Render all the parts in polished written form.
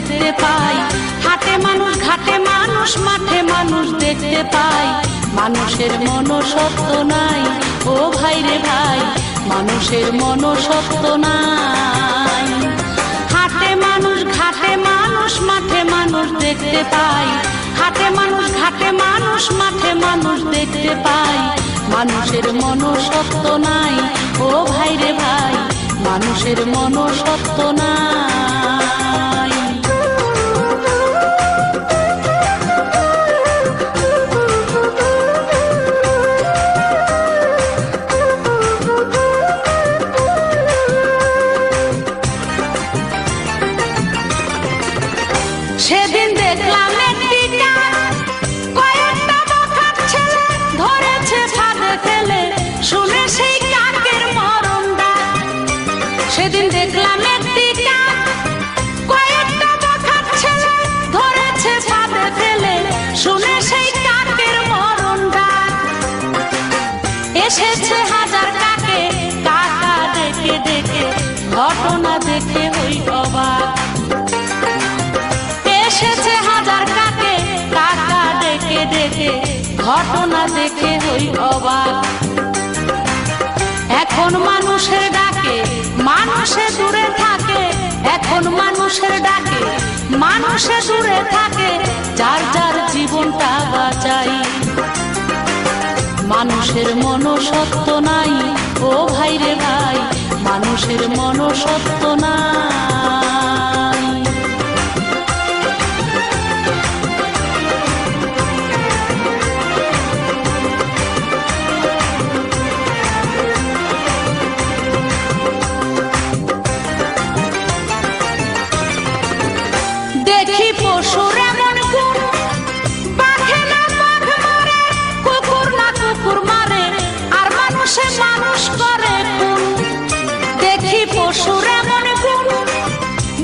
দেখতে পাই, হাটে মানুষ ঘাটে মানুষ মাঠে মানুষ দেখতে পাই। মানুষের মনসত্ব নাই ও ভাই রে ভাই, মানুষের মনসত্ব নাই। হাটে মানুষ ঘাটে মানুষ মাঠে মানুষ দেখতে পাই, হাটে মানুষ ঘাটে মানুষ মাঠে মানুষ দেখতে পাই। মানুষের মনসত্ব নাই ও ভাই রে ভাই, মানুষের মনসত্ব নাই। সেদিন দেখলাম একটি কাক কয়েকটা বখার ছেলে ধরেছে ফাঁদে ফেলে, শুনে সেই কাকের মরণ ডাক। সেদিন দেখলাম একটি কাক কয়েকটা বখার ছেলে ধরেছে ফাঁদে ফেলে, শুনে সেই কাকের মরণ ডাক। এসেছে হাজার কাকে কাকা দেখে দেখে, ঘটনা দেখে হই অবাক। এসেছে হাজার কাকে কাকা ডেকে ডেকে, ঘটনা দেখে হই অবাক। এখন মানুষের ডাকে মানুষে দূরে থাকে, এখন মানুষের ডাকে মানুষে দূরে থাকে, যার যার জীবনটা বাঁচাই। মানুষের মনসত্ব নাই ও ভাই রে ভাই, মানুষের মনসত্ব নাই। দেখি পশুর এমন গুণ, বাঘে না বাঘ মারে, কুকুর না কুকুর মারে, আর মানুষে মানুষ করে খুন। দেখি পশুর এমন গুণ,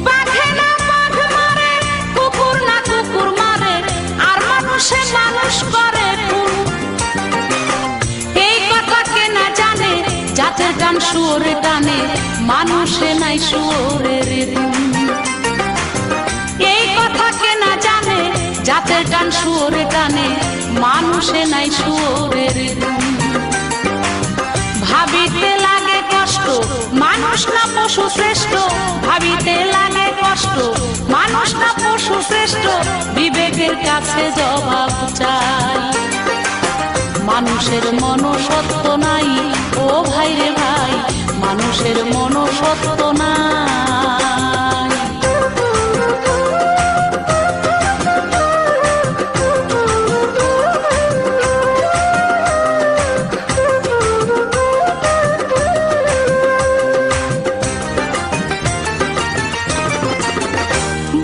বাঘে না বাঘ মারে, কুকুর না কুকুর মারে, আর মানুষে মানুষ করে খুন। এই কথা কে না জানে, জাতের টান শুয়োরে টানে, মানুষে নাই শুয়োরের দিন। এই কথা কে না জানে, জাতের টান শুয়োরে টানে, মানুষে নাই শুয়োরের দিন। ভাবিতে লাগে কষ্ট, মানুষ না পশু শ্রেষ্ঠ, ভাবিতে লাগে কষ্ট, মানুষ না পশু শ্রেষ্ঠ, বিবেকের কাছে জবাব চাই। মানুষের মনসত্ব নাই ও ভাই রে ভাই, মানুষের মনসত্ব নাই।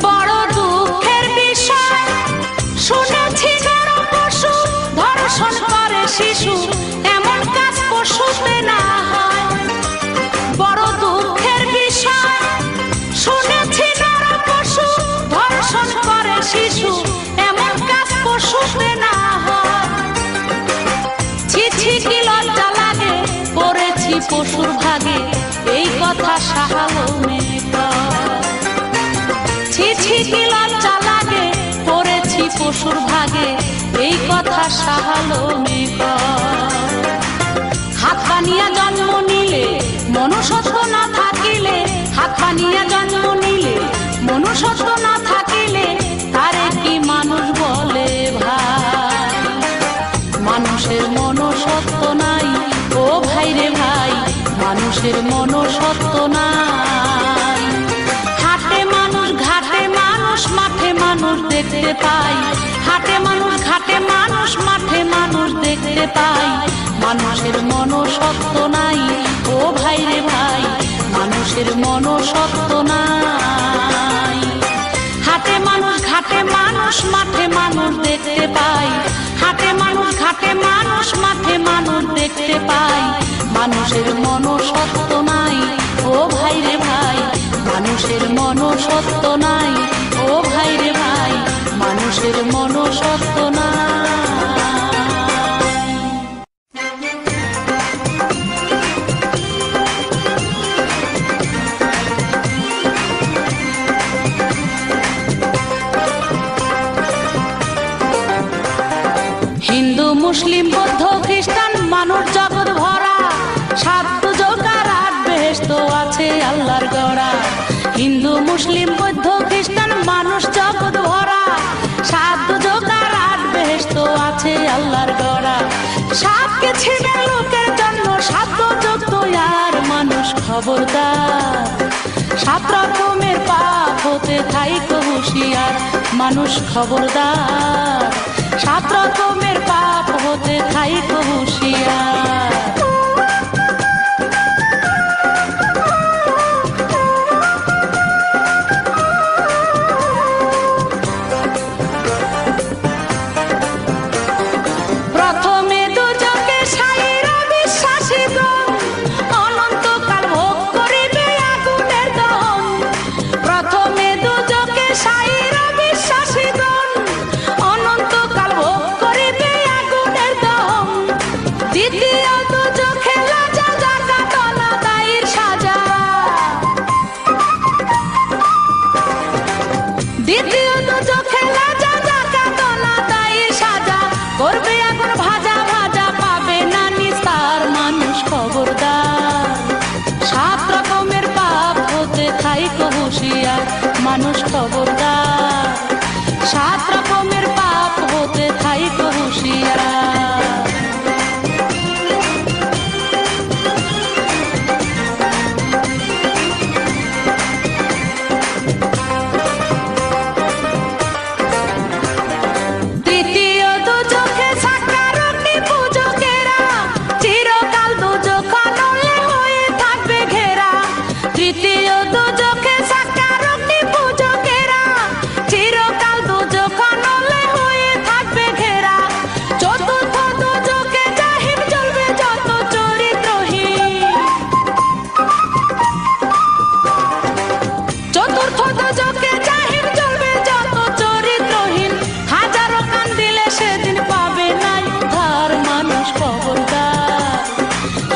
বড় দুঃখের বিষয় শুনেছি, বড় পশু ধর্ষণ করে শিশু, এমন কাজ পশুতে না হয়। বড় দুঃখের বিষয় শুনেছি, বড় পশু ধর্ষণ করে শিশু, এমন কাজ পশুতে না হয়। ছি ছি কি লজ্জা লাগে, করেছি পশুর ভাগে, এই কথা সাহালো মেয়েটা। ছি ছি কি লজ্জা লাগে, করেছি পশুর ভাগে, এই কথা সাহালো মেয়েটা। হাত বানিয়া জন্ম নিলে মনুষ্যত্ব না থাকিলে, হাত বানিয়া জন্ম নিলে মনুষ্যত্ব না থাকিলে, তারে কি মানুষ বলে ভাই। মানুষের মনসত্ব নাই ও ভাই রে ভাই, মানুষের মনসত্ব নাই। হাটে মানুষ ঘাটে মানুষ মাঠে মানুষ দেখতে পাই, হাটে মানুষ ঘাটে মানুষ মাঠে মানুষ দেখতে পাই। মানুষের মনসত্ব নাই ও ভাই রে ভাই, মানুষের মনসত্ব নাই। হাটে মানুষ ঘাটে মানুষ মাঠে মানুষ দেখতে পাই, হাটে মানুষ ঘাটে মানুষ মাঠে মানুষ দেখতে পাই। মানুষের মনসত্ব নাই ও ভাই রে ভাই, মানুষের মনসত্ব নাই ও ভাই রে ভাই, মানুষের মনসত্ব নাই। মুসলিম বৌদ্ধ খ্রিস্টান মানুষ জগৎ ভরা, সাত দুজকার আট বেহেশত আছে আল্লাহর গড়া। হিন্দু মুসলিম বৌদ্ধ খ্রিস্টান মানুষ জগৎ ভরা, সাত দুজকার আট বেহেশত আছে আল্লাহর গড়া। সাতকে ছিনের লোকের জন্য সাত দুজক তৈয়ার, মানুষ খবরদার। সাত রকমের পাপ হতে থাইকো হুঁশিয়ার, মানুষ খবরদার। সাত রকমের পাপ হতে থাইকো হুঁশিয়ার। প্রথমে দুজকে সাইরা বিশ্বাসীগণ অনন্তকাল ভোগ করিবে আগুনের দহন। প্রথমে দুজকে সাইরা বিশ্বাসীগণ অনন্তকাল ভোগ করিবে আগুনের দহন। দ্বিতীয় দুজকে লাজা যাতনা দায়ের সাজা। দ্বিতীয় দুজকে লাজা যাতনা দায়ের সাজা। করবে আগুন ভাজা ভাজা, পাবে না নিস্তার, মানুষ খবরদার। সাত রকমের পাপ হতে থাইকো হুঁশিয়ার, মানুষ খবরদার। সাত রকমের পাপ হতে থাইকো হুঁশিয়ার। তৃতীয় দুজকে সাকার অগ্নি পূজকেরা, চিরকাল দুজক আনলে হয়ে থাকবে ঘেরা। তৃতীয় দুজকে সাকার অগ্নি পূজকেরা, চিরকাল দুজক আনলে হয়ে থাকবে ঘেরা। চতুর্থ দুজকে জাহিম জ্বলবে যত চরিত্রহীন। চতুর্থ দুজকে জাহিম জ্বলবে যত চরিত্রহীন। হাজারো কান দিলে সেদিন পাবে না উদ্ধার, মানুষ খবরদার।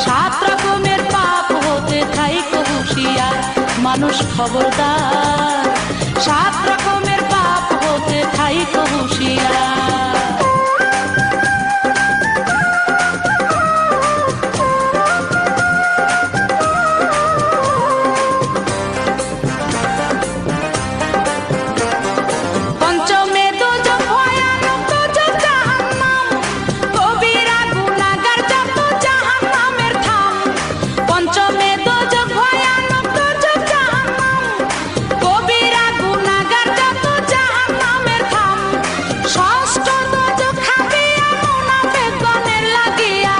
সাত রকমের পাপ হতে থাইকো হুঁশিয়ার, মানুষ খবরদার। সাত রকমের পাপ হতে থাইকো হুঁশিয়ার। পঞ্চমে দুজক ভয়ানক দুজক জাহান্নাম, কবিরা গুনাহগার যত জাহান্নামের থাম। পঞ্চমে দুজক ভয়ানক দুজক জাহান্নাম, কবিরা গুনাহগার যত জাহান্নামের থাম। ষষ্ঠ দুজক খাবিয়া মুনাফিকগণের লাগিয়া।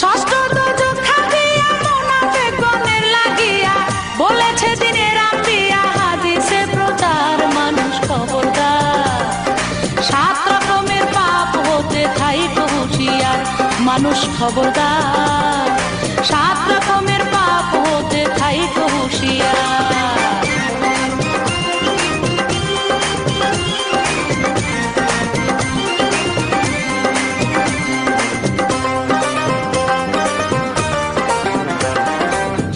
ষষ্ঠ দুজক খাবিয়া মুনাফিকগণের লাগিয়া। বলেছে দিনের আম্বিয়া হাদিসে প্রচার, মানুষ খবরদার। সাত রকমের পাপ হতে থাইকো হুঁশিয়ার, মানুষ খবরদার। সাত রকমের পাপ হতে থাইকো হুঁশিয়ার।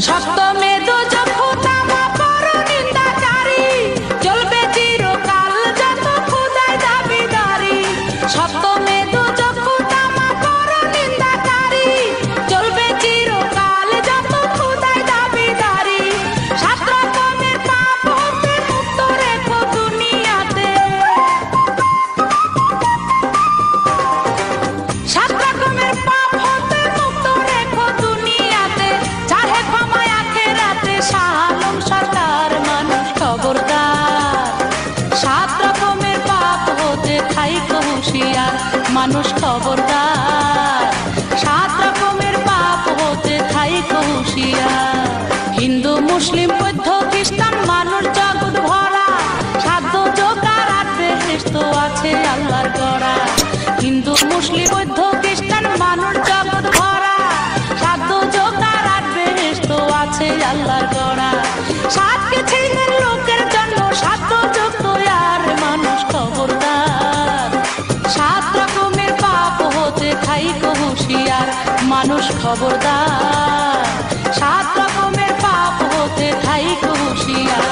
সপ্তমে দুজক হুতামা পরনিন্দাকারী, জ্বলবে চিরকাল যত খোদায় দাবিদারি। সপ্তমে দুজক হুতামা পরনিন্দাকারী, জ্বলবে চিরকাল যত খোদায় দাবিদারি। সাত রকমের পাপ হতে মুক্ত রেখো দুনিয়াতে। সাত রকমের পাপ হতে মুক্ত রেখো দুনিয়াতে। চাহে ক্ষমায় আখেরাতে, শাহ আলম সরকার, মানুষ খবরদার। সাত রকমের পাপ হতে থাইকো হুঁশিয়ার, মানুষ খবরদার। সাত রকমের পাপ হতে থাইকো হুঁশিয়ার। হিন্দু মুসলিম বৌদ্ধ খ্রিস্টান মানুষ জগৎ ভরা, সাত দুজকার আট বেহেশত আছে আল্লাহর গড়া। হিন্দু মুসলিম বৌদ্ধ খ্রিস্টান মানুষ জগৎ ভরা, সাত দুজকার আট বেহেশত আছে আল্লাহর গড়া। সাতকে ছিনের লোকের জন্য সাত দুজক তৈয়ার, মানুষ খবরদার। সাত রকমের পাপ হতে থাইকো হুঁশিয়ার, মানুষ খবরদার। সাত রকমের পাপ হতে থাইকো হুঁশিয়ার।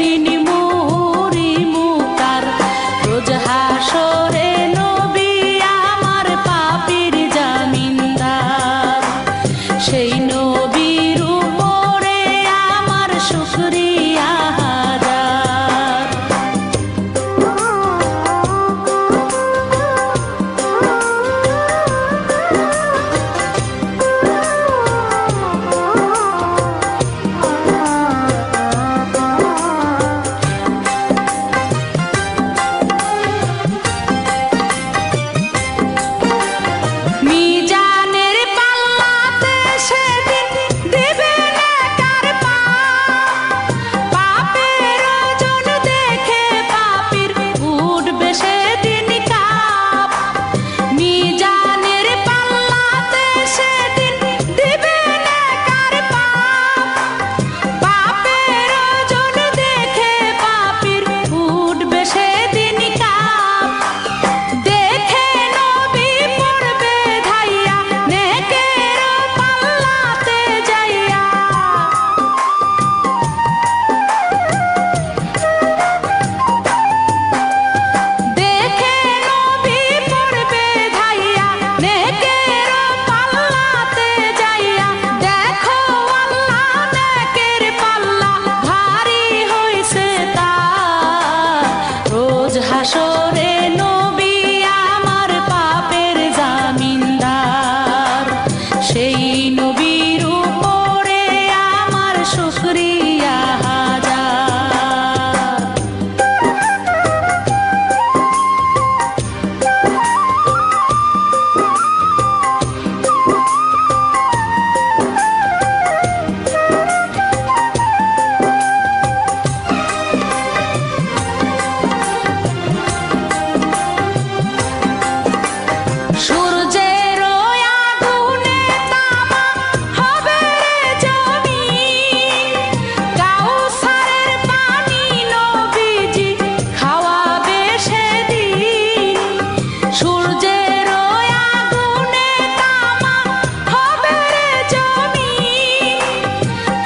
কঠিন মুহুরি মুকার রোজ হাসরে নবী আমার পাপীর জামিনদার সেই নবীর উপরে আমার শুকরিয়া হাজার মিজানের পাল্লাতে সেদিন দিবেন একার পাপ পাপের ওজন দেখে পাপীর উঠবে সেদিন কাপ মিজানের পাল্লাতে সেদিন দিবেন একার পাপ পাপের ওজন দেখে পাপীর উঠবে সেদিন কাপ দেখে নবী পড়বে ধাইয়া নেকের পাল্লাতে যাইয়া দেখে নবী পড়বে ধাইয়া নেকের পাল্লাতে যাইয়া দেখো আল্লাহ নেকের পাল্লা ভারী হইছে তার রোজ হাসরে নবী আমার পাপের জামিনদার সেই নবীর উপরে আমার শুকরিয়া হাজার সূর্যের আগুনে তামা হবে রে জমিন কাউসারের পানি নবীজি খাওয়াবে সেদিন সূর্যের আগুনে তামা হবে রে জমিন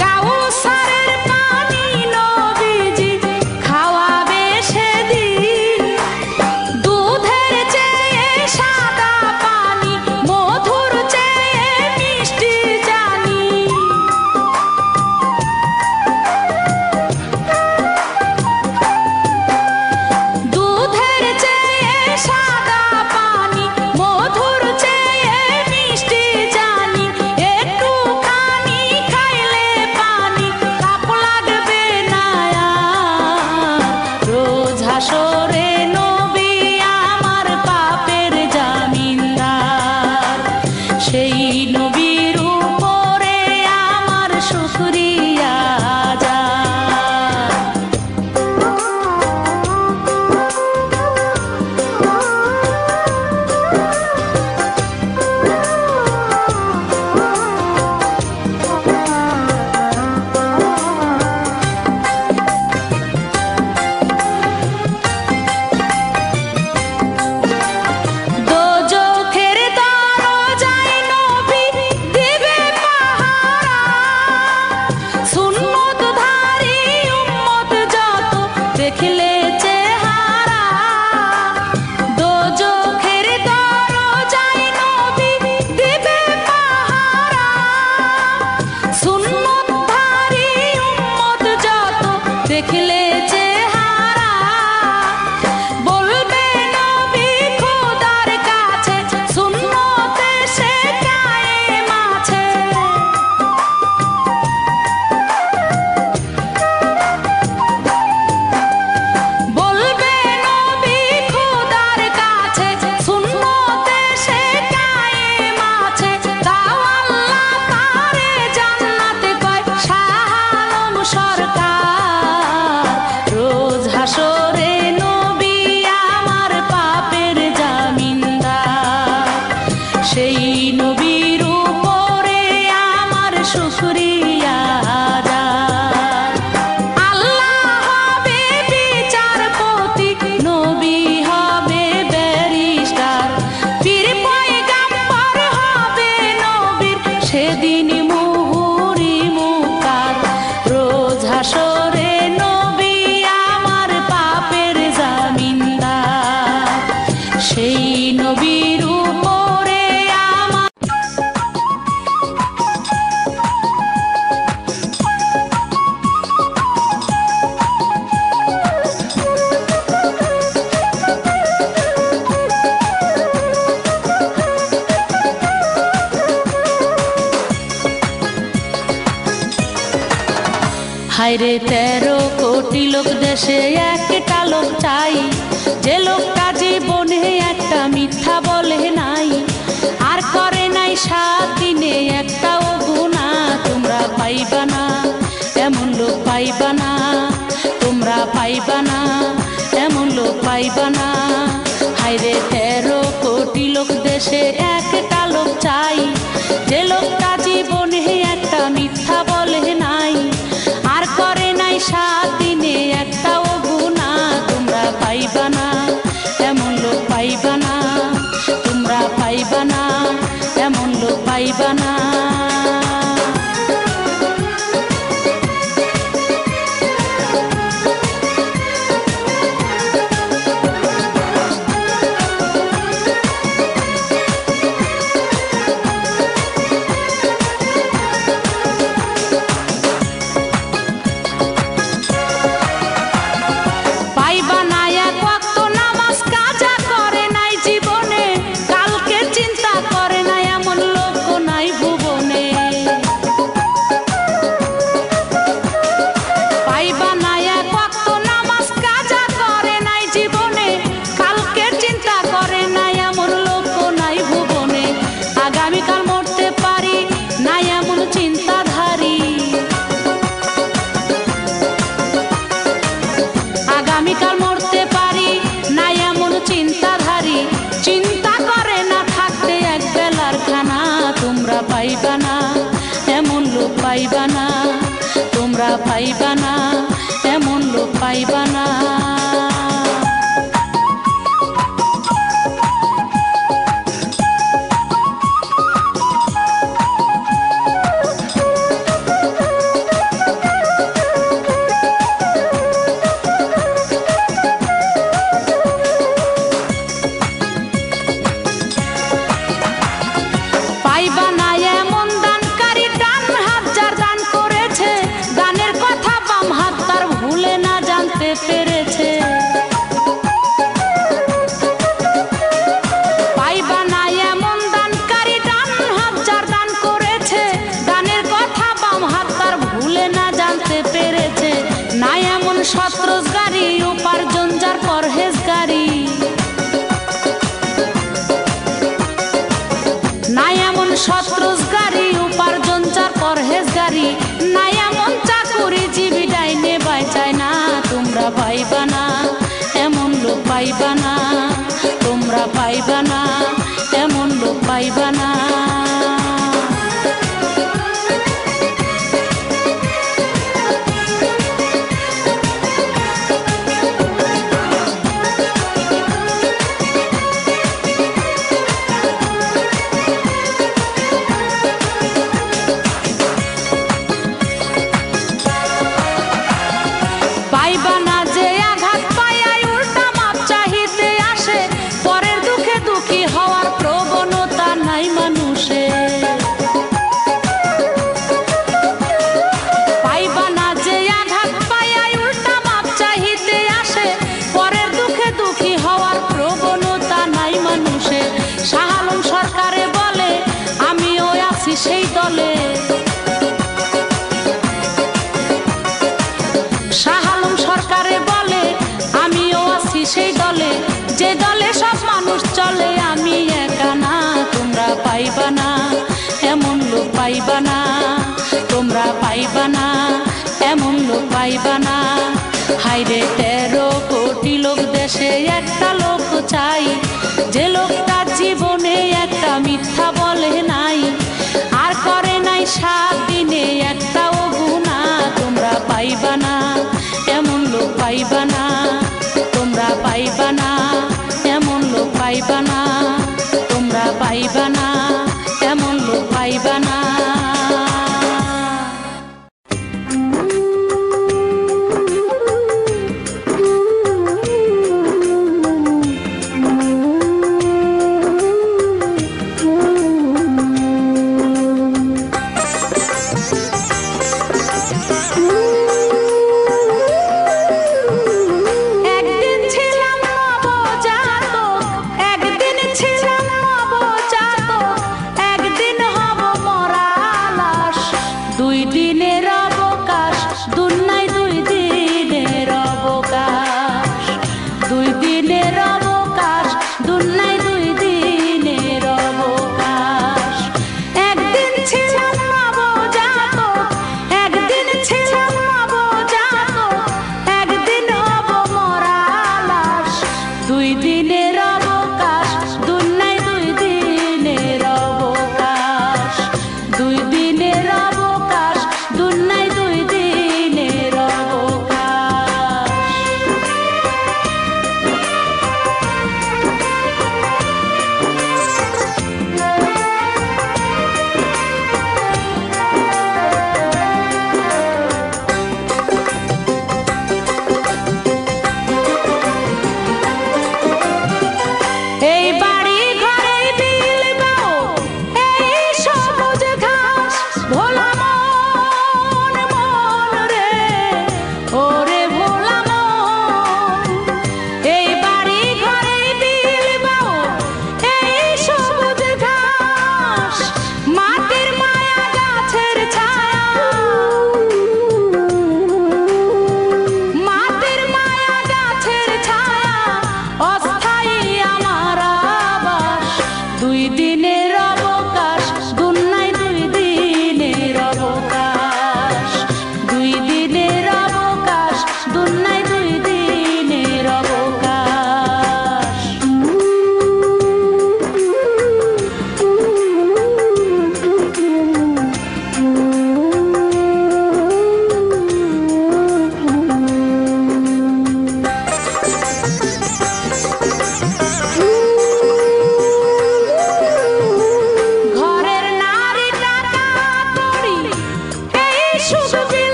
কাউসারের পানি নবীজি খাওয়াবে সেদিন দুধের চেয়ে সাদা পানি মধুর চেয়ে মিষ্টি জানি দুধের চেয়ে সাদা পানি মধুর চেয়ে মিষ্টি জানি একটুখানি খাইলে পানি তাপ লাগবে না আর। রোজ হাসরে নবী আমার পাপের জামিনদার সেই নবীর উপরে আমার শুকরিয়া হাজার দোজখের দরজায় নবী দিবে পাহারা সুন্নতধারী উম্মত যত দেখলে চেহারা দোজখের দরজায় নবী দিবে পাহারা সুন্নতধারী উম্মত যত দেখলে চেহারা বলবে নবী খোদার কাছে সুন্নতে সে কায়েম আছে বলবে নবী খোদার কাছে সুন্নতে সে কায়েম আছে তাও আল্লাহ তারে জান্নাতে কয় শাহ আলম সরকার হায়রে 13 কোটি লোক দেশে একটা লোক চাই, যে লোকটা জীবনে একটা মিথ্যা বলে নাই, আর করে নাই 7 দিনে একটাও গুনাহ। তোমরা পাইবা না এমন লোক, পাইবা না তোমরা, পাইবা না এমন লোক, পাইবা না। হায়রে 13 কোটি লোক দেশে একটা লোক চাই, যে লোকটা জীবনে একটা মিথ্যা বলে নাই, আর করে নাই 7 দিনে একটাও গুনাহ। তোমরা পাইবা না এমন লোক, পাইবা না তোমরা, পাইবা না এমন লোক, পাইবা না। আগামীকাল মরতে পারি না এমন চিন্তাধারী, চিন্তা করে না থাকতে এক বেলার খানা। তোমরা পাইবা না এমন লোক, পাইবা না তোমরা, পাইবা না এমন লোক, পাইবা না। পাইবা না এমন দানকারী, ডান হাত যার দান করেছে, দানের কথা বাম হাত তার ভুলে না জানতে পেরেছে। পাইবা না এমন দানকারী, ডান হাত যার দান করেছে, দানের কথা বাম হাত তার ভুলে না জানতে পেরেছে। না এমন সৎ রোজগারি, উপার্জন যার পরহেজগারি, না এমন সৎ রোজগারি, উপার্জন যার পরহেজগারি, না এমন চাকুরিজীবী ডাইনে বাঁচায় না। তোমরা পাইবা না এমন লোক, পাইবা না তোমরা, পাইবা না এমন লোক, পাইবা না। পাইবা না যে আঘাত পাইয়াই উল্টা মাপ চাহিতে আসে, পরের দুঃখে দুঃখী হওয়ার প্রবণতা নাই মানুষে। পাইবা না যে আঘাত পাইয়াই উল্টা মাপ চাহিতে আসে, পরের দুঃখে দুঃখী হওয়ার প্রবণতা নাই মানুষে। শাহ আলম সরকারে বলে আমিও আছি সেই দলে, শাহ আলম সরকারে বলে আমিও আছি সেই দলে, যে দলে সব মানুষ চলে আমি একা না। তোমরা পাইবা না এমন লোক, পাইবা না তোমরা, পাইবা না এমন লোক, পাইবা না। হায়রে 13 কোটি লোক দেশে একটা লোক চাই, যে লোকটা জীবনে একটা মিথ্যা বলে নাই, আর করে নাই 7 দিনে একটাও গুনাহ। তোমরা পাইবা না এমন লোক, পাইবা না তোমরা, পাইবা না এমন লোক, পাইবা না তোমরা, পাইবা না এমন লোক, পাইবা না।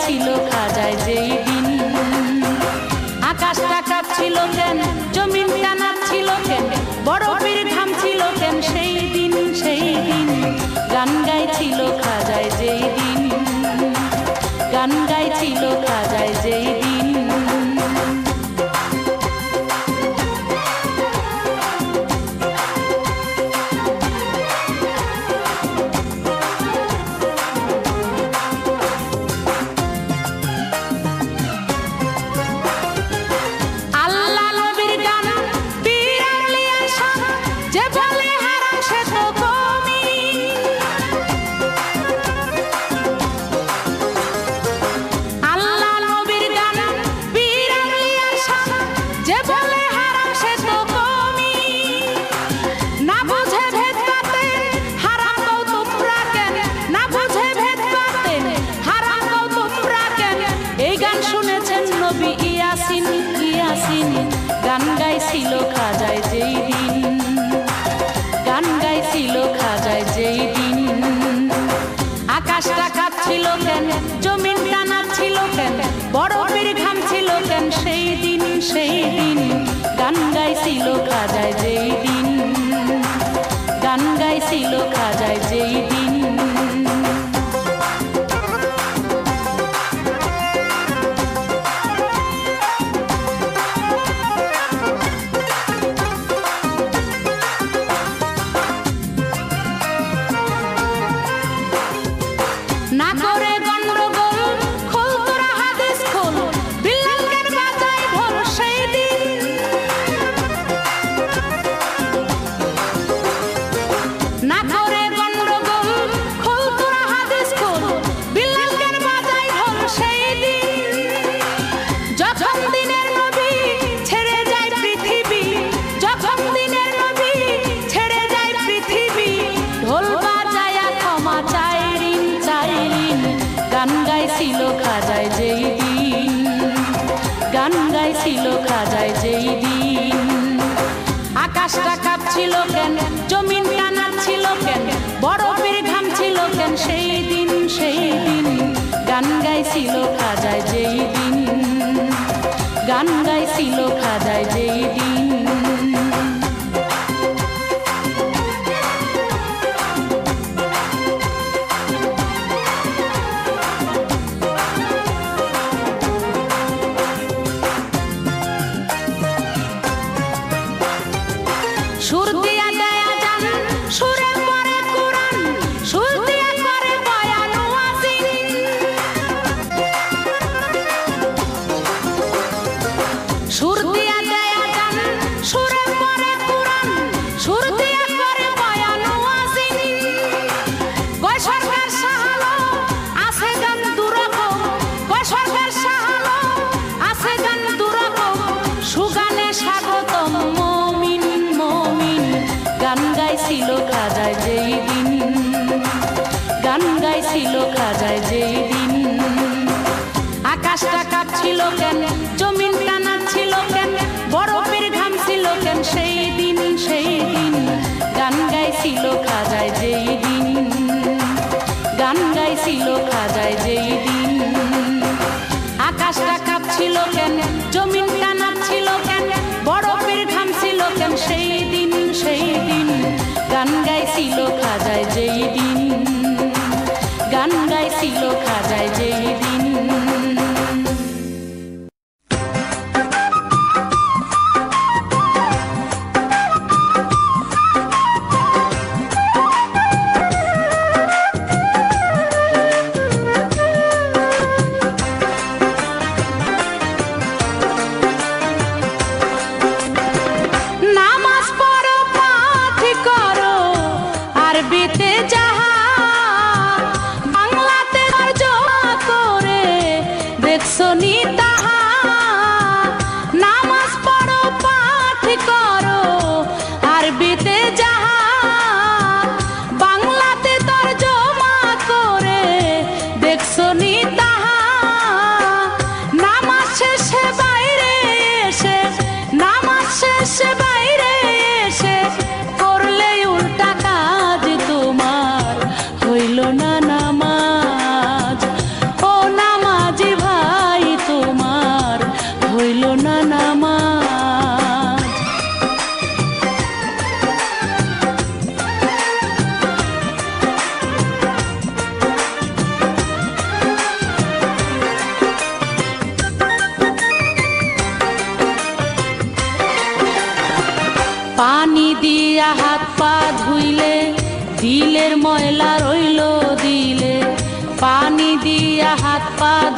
গাইছিল খাজায় যেই দিন। আকাশটা কাঁপছিল কেন, জমিনটা নাচছিল কেন, বরফের ঘাম ছিল কেন সেই দিন, সেই দিন গান গাইছিল খাজায় যেই দিন, গান গাইছিল খাজায় যেই দিন। গান গাইছিল খাজায় যেই দিন, গান গাইছিল খাজায় যেই দিন। আকাশটা কাঁপছিল কেন, জমিনটা নাচছিল কেন, বরফের ঘাম ছিল কেন সেই দিন, সেই দিন গান গাইছিল খাজায় যেই দিন, গান গাইছিল খাজায় যেই দিন। না করে গন্ডগোল, খোল তোরা হাদিস খোল, বিল্লালকে বাজায় ঢোল সেই দিন। না করে গন্ডগোল, খোল তোরা হাদিস খোল, বিল্লালকে বাজায় ঢোল সেই দিন। যখন দিনের নবী ছেড়ে যায় পৃথিবী, যখন দিনের নবী ছেড়ে যায় পৃথিবী, ঢোল বাজায়া ক্ষমা চায় ঋণ, চায় ঋণ। গান গাইছিল খাজায় যেই দিন, গান গাইছিল খাজায় যেই দিন। আকাশটা কাঁপছিল কেন, জমিনটা নাচছিল কেন, বরফের ঘাম ছিল কেন সেই দিন, সেই দিন গান গাইছিল খাজায় যেই দিন, গান গাইছিল খাজায় যেই দিন। সুর দিয়া দেয়া জান, সুরে পরে কুরআন, সুর দিয়া করে বয়ান ওয়াজিন। সুর দিয়া দেয়া জান, সুরে পরে কুরআন, সুর দিয়া করে বয়ান ওয়াজিন। কয় সরকার সাহালো আছে গান দুরকম, কয় সরকার সাহালো আছে গান দুরকম, সুগানে স্বাগতম মুমিন, মুমিন। গান গাইছিল খাজায় যেই দিন, গান গাইছিল খাজায় যেই দিন। আকাশটা কাঁপছিল কেন, জমিনটা নাচছিল কেন, বরফের ঘাম ছিল কেন সেই দিন, সেই দিন গান গাইছিল খাজায় যেই দিন, গান গাইছিল খাজায় যেই দিন। আকাশটা কাঁপছিল কেন, জমিনটা নাচছিল কেন, বরফের ঘাম ছিল কেন সেই দিন, সেই দিন গান গাইছিল খাজায় যেই দিন, গান গাইছিল খাজায় যেই দিন। নামাজ পড়ো, পাঠ করো, আরবিতে যাহা, বাংলাতে তরজমা করে দেখছো নি তাহা। নামাজ পড়ো, পাঠ করো, আরবিতে যাহা, বাংলাতে তরজমা করে দেখছো নি তাহা। নামাজ শেষে বাইরে এসে, নামাজ শেষে বাইরে এসে করলে উল্টা কাজ, তোমার হইল না নামাজ। ও নামাজ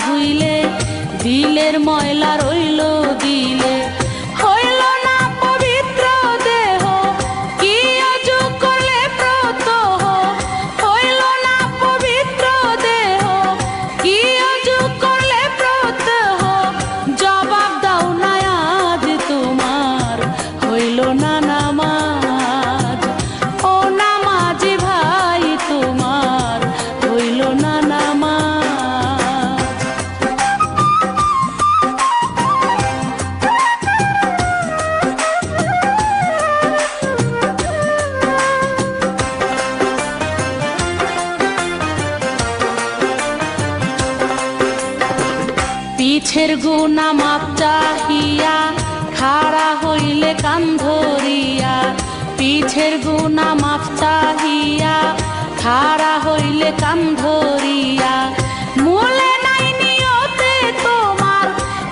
ধুইলে দিলের ময়লা রইল দিলে, হইল না পবিত্র দেহ, কি অজু করলে প্রত্যহ, হইল না পবিত্র দেহ, কি অজু করলে প্রত্যহ, জবাব দাও না আজ তোমার হইল না নামাজ, ও নামাজি ভাই তোমার হইল না নামাজ। পিছের গুনা মাপ চাহিয়া খাড়া হইলে কান ধরিয়া, পিছের গুনা মাপ চাহিয়া খাড়া হইলে কান ধরিয়া, মূলে নাই নিয়তে তোমার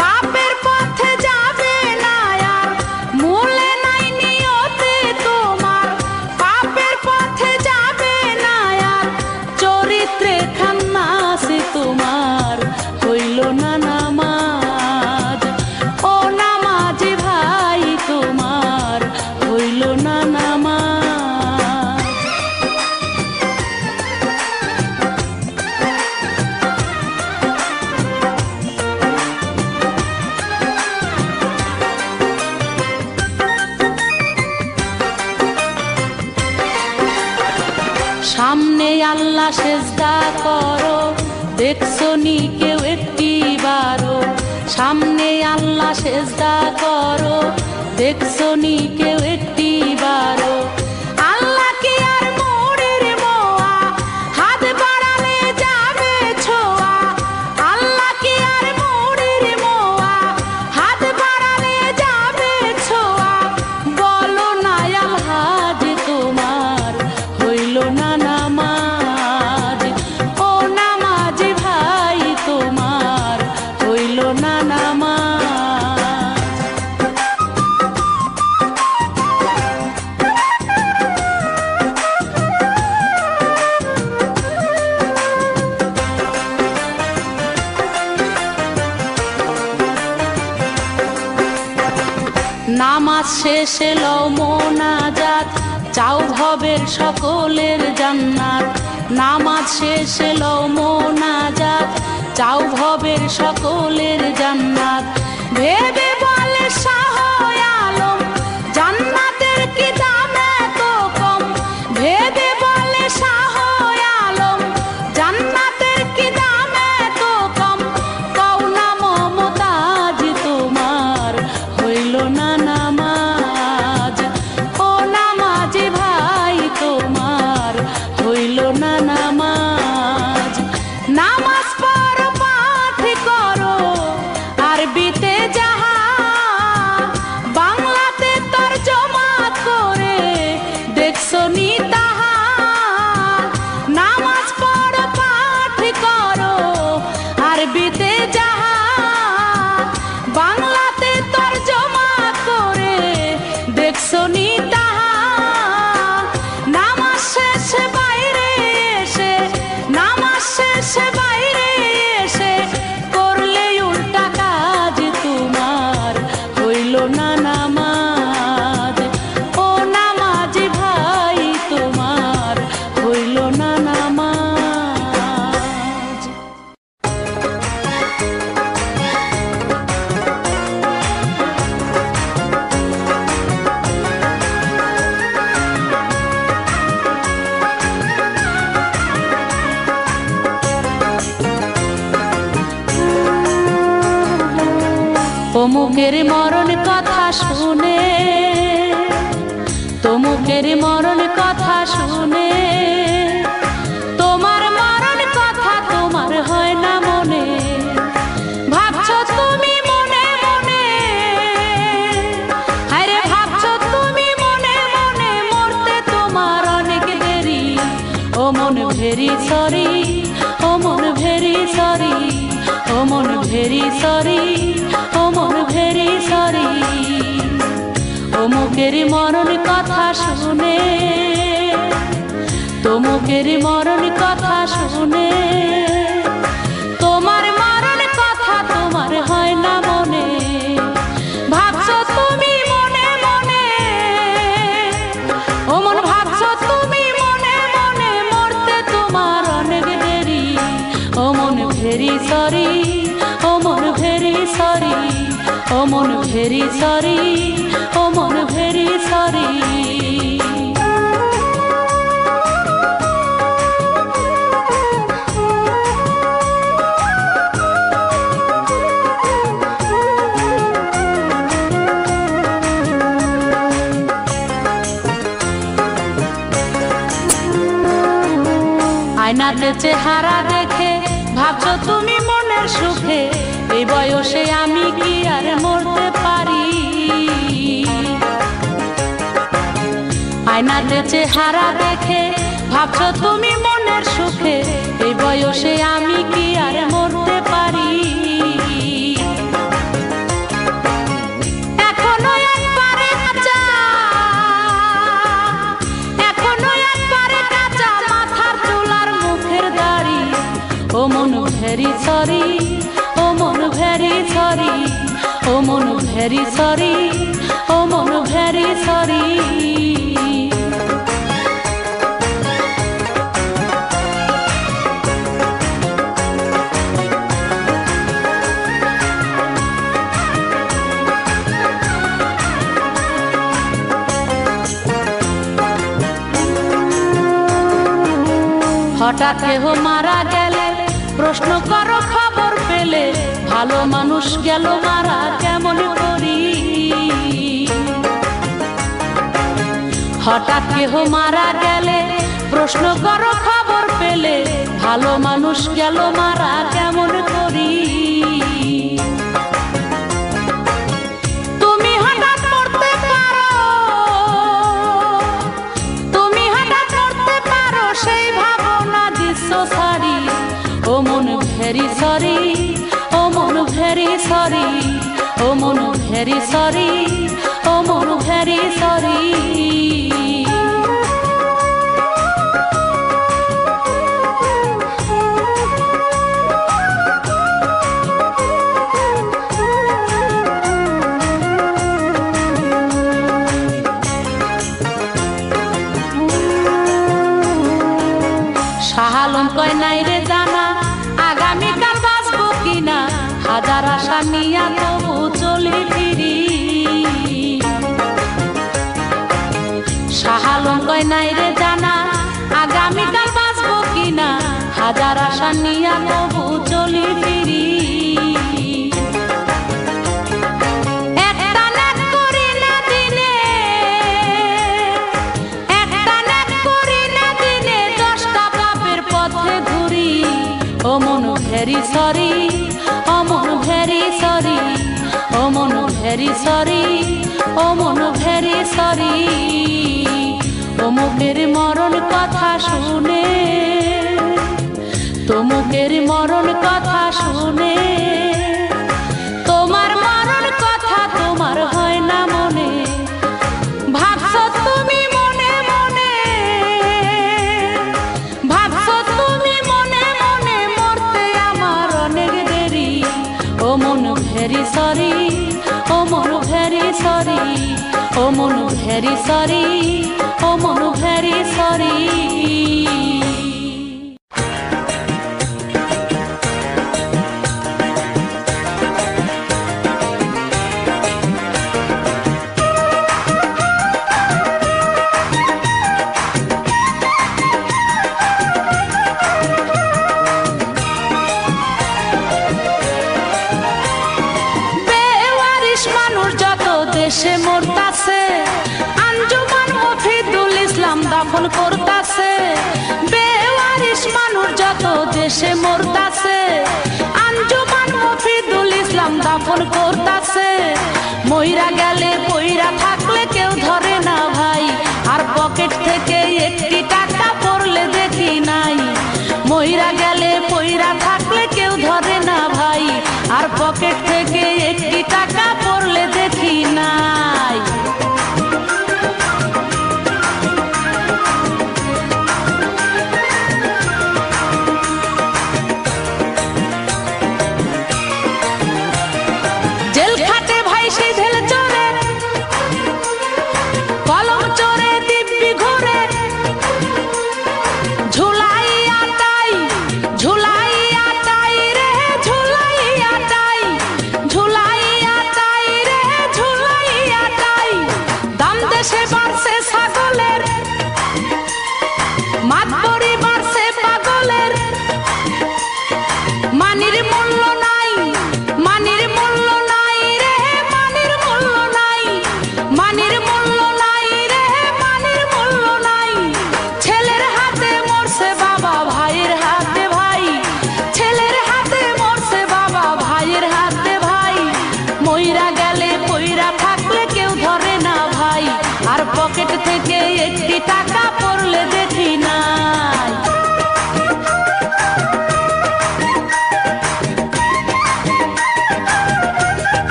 পাপের পথে যাবে না আর, মূলে নাই নিয়তে তোমার পাপের পথে যাবে না আর, চরিত্রে খান্নাসে তোমার হইল না নামাজ, ও নামাজি ভাই তোমার হইল না নামাজ। সামনে আল্লাহ সেজদা করো, দেখছো নি কেউ একটি বারো, সামনে আল্লাহ সেজদা করো, দেখছো নি কেউ একটি বারো, আল্লাহ কি আর মোড়ের মোয়া, হাত বাড়ালে যাবে ছোঁয়া, আল্লাহ কি আর মোড়ের মোয়া, হাত বাড়ালে যাবে ছোঁয়া, বলো না আলহাজ তোমার হইল না নামাজ, ও নামাজি ভাই তোমার হইল না নামাজ। নামাজ শেষে লও মোনাজাত, চাও ভবের সকলের জান্নাত, নামাজ শেষে লও মোনাজাত, চাও ভবের সকলের জান্নাত, ভেবে বলে শাহ আলম জান্নাতের কি দাম এত কম, ভেবে বলে শাহ আলম জান্নাতের কি দাম এত কম, কও না মমতাজ তোমার হইল না নামাজ, ও নামাজি ভাই তোমার হইল না নামাজ। নামাজ পড়ো পাঠ করো আরবিতে যাহা, বাংলাতে তরজমা করে দেখছো নি তাহা, নামাজ পড়ো পাঠ করো আরবিতে যাহা, বাংলাতে তরজমা করে দেখছো নি তাহা, নামাজ শেষে বাইরে এসে, নামাজ শেষে বাইরে এসে করলে উল্টা কাজ তোমার হইল না নামাজ, ও নামাজি ভাই তোমার হইল না নামাজ। অমুকের মরণ কথা শুনে, তমুকের মরণ কথা শুনে, তোমার মরণ কথা তোমার হয় না মনে, ভাবছো তুমি মনে মনে, আরে ভাবছো তুমি মনে মনে, মরতে তোমার অনেক দেরি, ও মন ভেরি সরি, ও মন ভেরি সরি, ও মন ভেরি সরি, ও মন ভেরি সরি। অমুকের মরণ কথা শুনে, তমুকের মরণ কথা শুনে, তোমার মরণ ভেরি সরি, ও মন ভেরি সরি, ও মন ভেরি সরি, ও মন ভেরি সরি। আয়নাতে চেহারা দেখে ভাবছো তুমি মনের সুখে, এই বয়সে আমি কি আর মরতে পারি? আয়নাতে চেহারা দেখে ভাবছো তুমি মনের সুখে, এই বয়সে আমি কি আর মরতে পারি? এখনো একবারে কাঁচা, এখনো একবারে কাঁচা মাথার চুলার মুখের দাড়ি। ও মন ভেরি সরি, ও মন ভেরি সরি, ও মন ভেরি সরি, ও মন ভেরি সরি। হঠাৎ কেহ মারা গেলে প্রশ্ন করো খবর পেলে, ভালো মানুষ গেল মারা কেমন করি? হঠাৎ কেহ মারা গেলে প্রশ্ন করো খবর পেলে, ভালো মানুষ গেল মারা কেমন করি? তুমি হঠাৎ মরতে পারো, তুমি হঠাৎ মরতে পারো, সেই ভাবনা দৃশ্য সারি। ও মন ভেরি সরি, ও মন ভেরি সরি, ও মন ভেরি সরি, ও মন ভেরি সরি। শাহ আলম কয় নাই রে জানা আগামীকাল বাঁচবো কিনা, হাজার আশা নিয়া তবু চলি ফিরি। শাহ আলম কয় নাই রে জানা আগামীকাল বাঁচবো কিনা, হাজার আশা নিয়া তবু চলি ফিরি। ও মন ভেরি সরি, ও মন ভেরি সরি, ও মন ভেরি সরি, ও মন ভেরি সরি। অমুকের মরণ কথা শুনে, তমুকের মরণ কথা শুনে, তোমার মরণ কথা তোমার হয় না মনে। ভাবছো তুমি মনে মনে, ভাবছো তুমি মনে মনে, মরতে আমার অনেক দেরি। ও মন ভেরি সরি, ও মন ভেরি সরি, ও মন ভেরি সরি, ও মন ভেরি সরি। দেশে মরতাছে, আঞ্জুমান মফিদুল ইসলাম দাফন করতাছে। বেওয়ারিশ মানুষ যত দেশে মরতাছে, আঞ্জুমান মফিদুল ইসলাম দাফন করতাছে। মইরা গেলে পইরা থাকলে কেউ ধরে না ভাই, আর পকেট থেকে একটি টাকা পড়লে দেখি নাই। মইরা গেলে পইরা থাকলে কেউ ধরে না ভাই, আর পকেট থেকে একটি টাকা পড়লে দেখি নাই।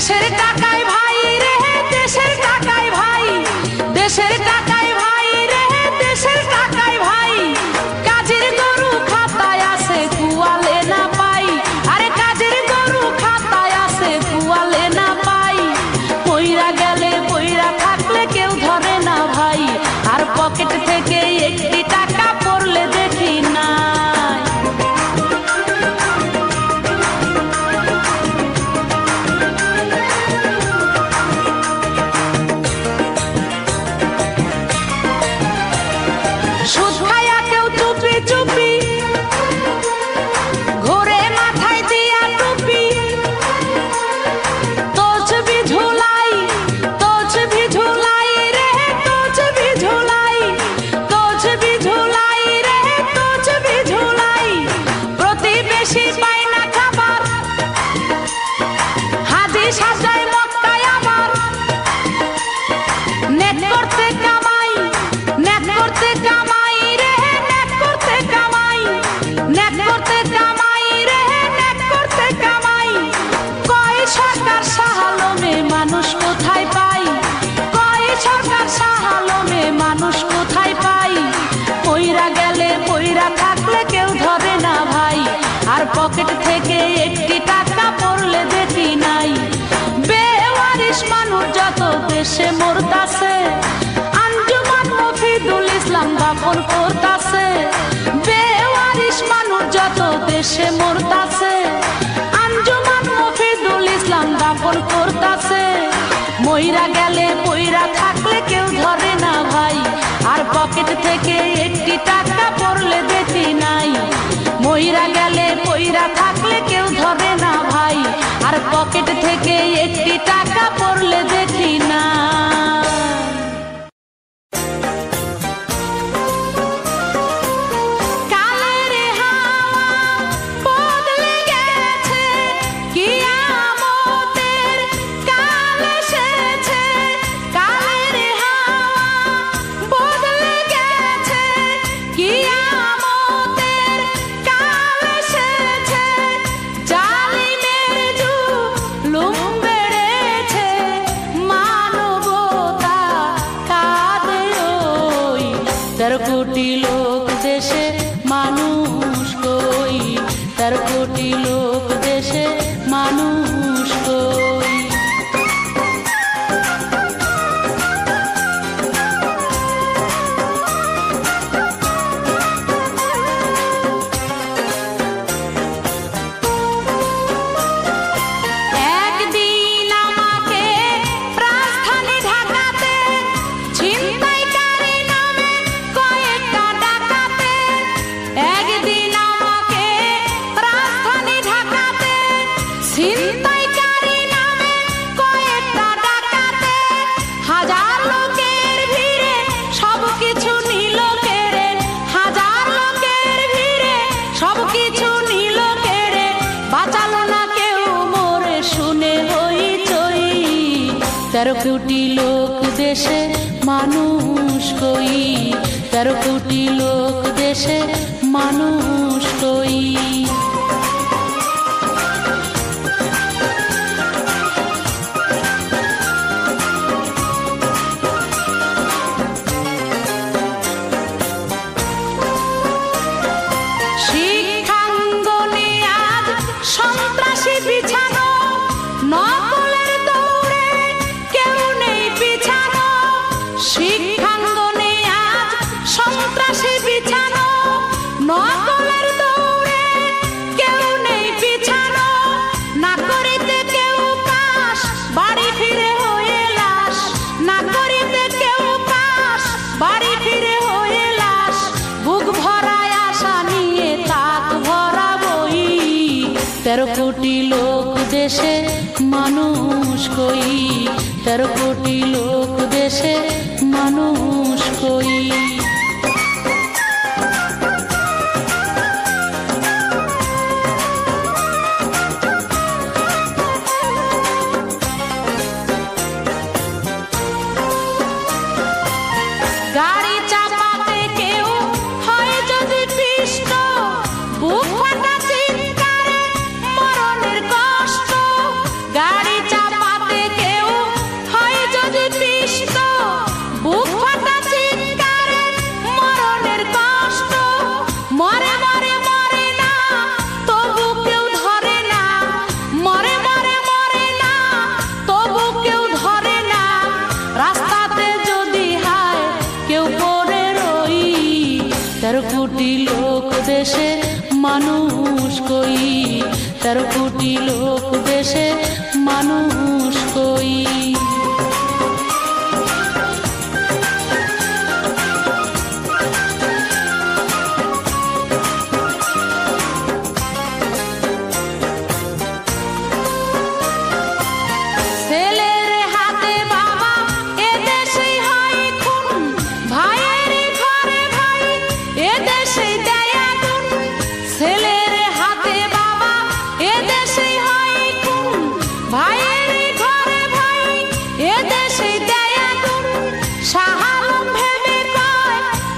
দেশের টাকায় ভাই রে, দেশের টাকায় ভাই, দেশের টাকায় ভাই রে, দেশের টাকায় ভাই, কাজের গরু খাতায় আছে কুয়ালে না পাই, আরে কাজের গরু খাতায় আছে কুয়ালে না পাই, পইরা গেলে পইরা থাকলে কেউ ধরে না ভাই, আর পকেট থেকে একটি টাকা পড়লে দেখি না। সুদ খায়া কেউ চুপি চুপি ঘুরে মাথায় দিয়া টুপি, তসবি ঝুলাই, তসবি ঝুলাই রে, তসবি ঝুলাই, তসবি ঝুলাই রে, তসবি ঝুলাই, প্রতিবেশী পায় না খাবার, হাজি সাজায় মক্কায় আবার, নেট করতে কামাই, নেট করতে কামাই রে, নেট করতে কামাই, নেট করতে কামাই রে, নেট করতে কামাই, কয় সরকার সাহালমে মানুষ কোথায় পাই, কয় সরকার সাহালমে মানুষ কোথায় পাই, পইরা গেলে পইরা থাকলে কেউ ধরে না ভাই, আর পকেট থেকে একটি টাকা পড়লে দেখি নাই, বেওয়ারিশ মানুষ যত দেশে মরতাছে, আঞ্জুমান মফিদুল ইসলাম দাফন করতাছে, বেওয়ারিশ মানুষ যত দেশে মরতাছে, আঞ্জুমান মফিদুল ইসলাম দাফন করতাছে, মইরা গেলে পইরা থাকলে কেউ ধরে না ভাই, আর পকেট থেকে একটি টাকা পড়লে দেখি নাই, মইরা গেলে পইরা থাকলে কেউ ধরে না ভাই, আর পকেট থেকে একটি টাকা পড়লে দেখি না। কালের হাওয়া বদলে গেছে, কিয়ামতের কাল এসেছে, কালের হাওয়া বদলে গেছে, কিয়ামতের কাল এসেছে, জালিমের জুলুম বেড়েছে, মানবতা কাঁদে ওই, 13 কোটি লোক দেশে মানুষ কই, 13 কোটি লোক দেশে মানুষ কই। একদিন আমাকে রাজধানী ঢাকাতে ছিনতাইকারী নামে কয়েকটা ডাকাতে, একদিন আমাকে রাজধানী ঢাকাতে ছিনতাইকারী নামে কয়েকটা ডাকাতে, হাজার লোকের ভিড়ে সবকিছু নিল কেড়ে, হাজার লোকের ভিড়ে সবকিছু নিল কেড়ে, বাঁচালো না কেউ মোরে শুনে হইচই, 13 কোটি লোক দেশে মানুষ কই, 13 কোটি লোক দেশে মানুষ কই। শিক্ষাঙ্গনে আজ সন্ত্রাসী বিছানো, নকলের দৌড়ে কেউ নেই পিছানো, শিক্ষাঙ্গনে আজ সন্ত্রাসী বিছানো, নকলের দৌড়ে কেউ নেই পিছানো, না করিতে কেউ কাশ বাড়ি ফিরে হয়ে লাশ, না করিতে কেউ কাশ বাড়ি ফিরে হয়ে লাশ, বুক ভরায় আশা নিয়ে তাক ভরাবই, 13 কোটি লোক দেশে মানুষ কই, 13 কোটি লোক দেশে মানুষ কই। গাড়ি চাপাতে কেউ হয় যদি পিষ্ট, বুক ফাটা চিৎকারে মরণের কষ্ট, গাড়ি চাপাতে দেশে মানুষ কই, 13 কোটি লোক দেশে মানুষ কই।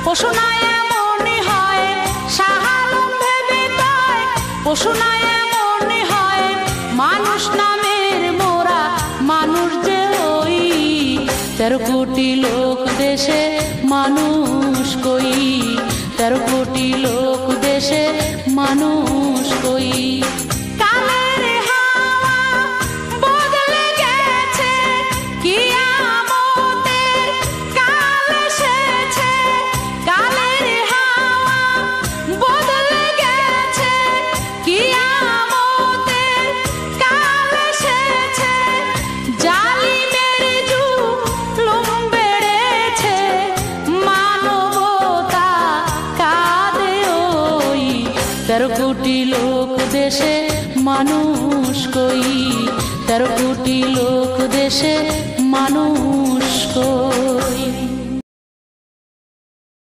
পশু না এমনই হয়, শাহ আলম ভেবে কয় পশু না এমনই হয়, মানুষ নামের মোরা মানুষ যে ওই, 13 কোটি লোক দেশে মানুষ কই, 13 কোটি লোক দেশে মানুষ কই। কালের হাওয়া বদলে গেছে, কিয়ামতের কাল এসেছে। কালের হাওয়া বদলে গেছে, কিয়ামতের কাল এসেছে। জালিমের জুলুম বেড়েছে, মানবতা কাঁদে ওই, 13 কোটি লোক দেশে মানুষ কই, 13 কোটি লোক দেশে মানুষ কই।